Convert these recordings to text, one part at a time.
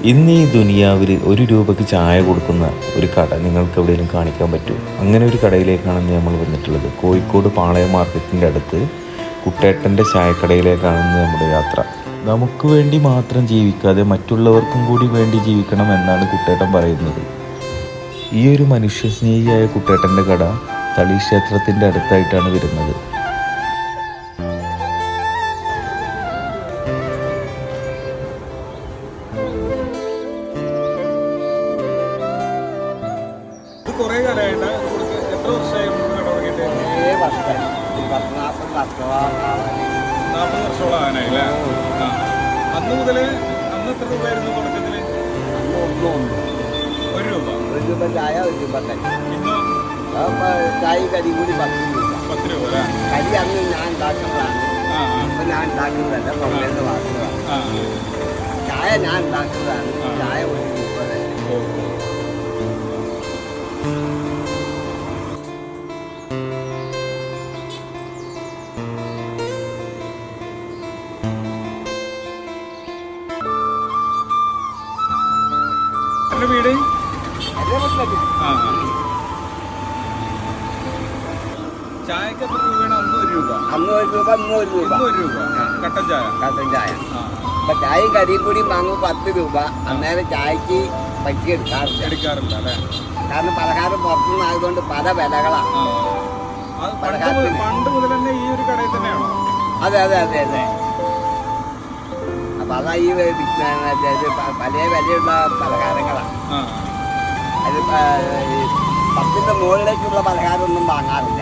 ഇന്ന് ഈ ദുനിയാവിൽ 1 രൂപയ്ക്ക് ചായ കൊടുക്കുന്ന ഒരു കട നിങ്ങൾക്ക് എവിടെയെങ്കിലും കാണിക്കാൻ പറ്റും? അങ്ങനെ ഒരു കടയിലേക്കാണ് നമ്മൾ വന്നിട്ടുള്ളത്. കോഴിക്കോട് പാളയം മാർക്കറ്റിൻ്റെ അടുത്ത് കുട്ടേട്ടൻ്റെ ചായക്കടയിലേക്കാണ് നമ്മുടെ യാത്ര. നമുക്ക് വേണ്ടി മാത്രം ജീവിക്കാതെ മറ്റുള്ളവർക്കും കൂടി വേണ്ടി ജീവിക്കണം എന്നാണ് കുട്ടേട്ടൻ പറയുന്നത്. ഈ ഒരു മനുഷ്യസ്നേഹിയായ കുട്ടേട്ടൻ്റെ കട തളി ക്ഷേത്രത്തിൻ്റെ അടുത്തായിട്ടാണ് വരുന്നത്. കുറേ കാലമായിട്ട് എത്ര വർഷമായി കട തുടങ്ങിയിട്ട്? 40 വർഷത്തോളം ആകാനായി അല്ലേ? അന്ന് മുതൽ അന്ന് എത്ര രൂപയായിരുന്നു തുടക്കത്തിൽ? 1 രൂപ. 1 രൂപ ചായ, 1 രൂപ കരി. ഇന്നോ ചായ കരി കൂടി 10 രൂപ. 10 രൂപ അല്ലേ? കരി അന്ന് ഞാൻ ഉണ്ടാക്കുന്നതാണ്. ഇപ്പം ഞാൻ ഉണ്ടാക്കുന്നതല്ല, പുറമേന്ന് വാങ്ങുന്നതാണ്. ചായ ഞാൻ ഉണ്ടാക്കുന്നതാണ്. ചായ 1 രൂപ തന്നെ. വീട് ചായക്ക് എത്ര രൂപയാണ്? അന്ന് 1 രൂപ. അന്ന് 1 രൂപ, ഇന്ന് 1 രൂപ. 1 രൂപ കട്ടൻ ചായ. കട്ടൻ ചായ. അപ്പൊ ചായയും കരിയും കൂടി വാങ്ങുമ്പോൾ 10 രൂപ. അന്നേരം ചായക്ക് പറ്റി എടുക്കാറില്ല അല്ലേ? കാരണം പലഹാരം പുറത്തുനിന്നായതുകൊണ്ട് പല വിലകളാണ്. പണ്ട് മുതൽ തന്നെ ഈ ഒരു കടയിൽ തന്നെയാണോ? അതെ അതെ അതെ അതെ. അപ്പൊ അതാ ഈ പല വിലയുള്ള പലഹാരങ്ങളാണ്. അത് 10ന്റെ മുകളിലേക്കുള്ള പലഹാരമൊന്നും വാങ്ങാറില്ല.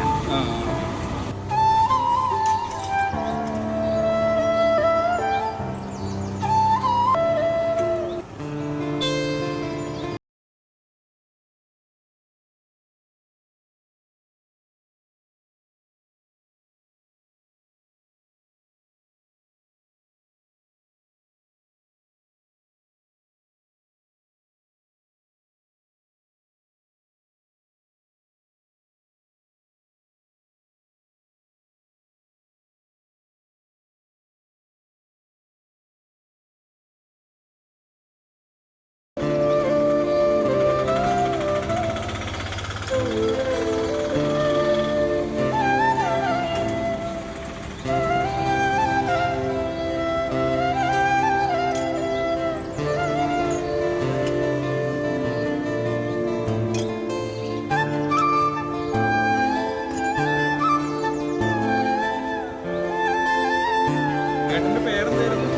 ഏട്ടൻ്റെ പേരെന്തായിരുന്നു?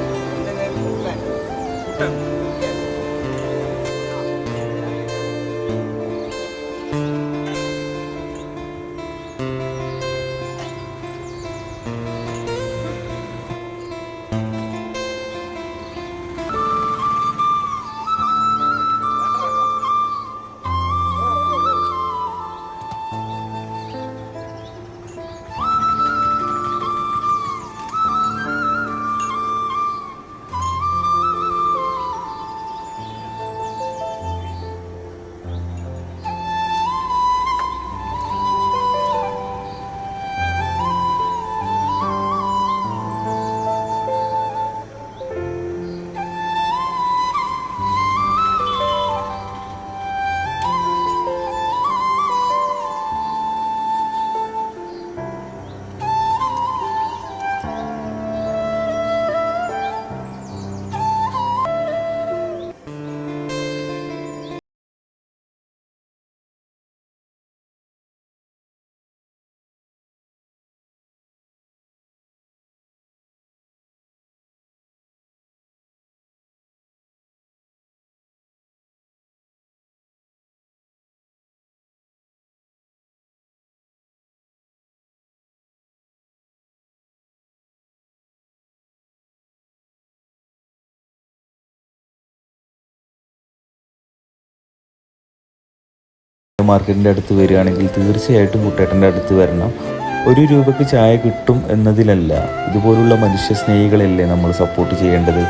കുട്ടൻ. മാർക്കറ്റിൻ്റെ അടുത്ത് വരികയാണെങ്കിൽ തീർച്ചയായിട്ടും കുട്ടേട്ടൻ്റെ അടുത്ത് വരണം. 1 രൂപയ്ക്ക് ചായ കിട്ടും എന്നതിലല്ല, ഇതുപോലുള്ള മനുഷ്യ സ്നേഹികളല്ലേ നമ്മൾ സപ്പോർട്ട് ചെയ്യേണ്ടത്.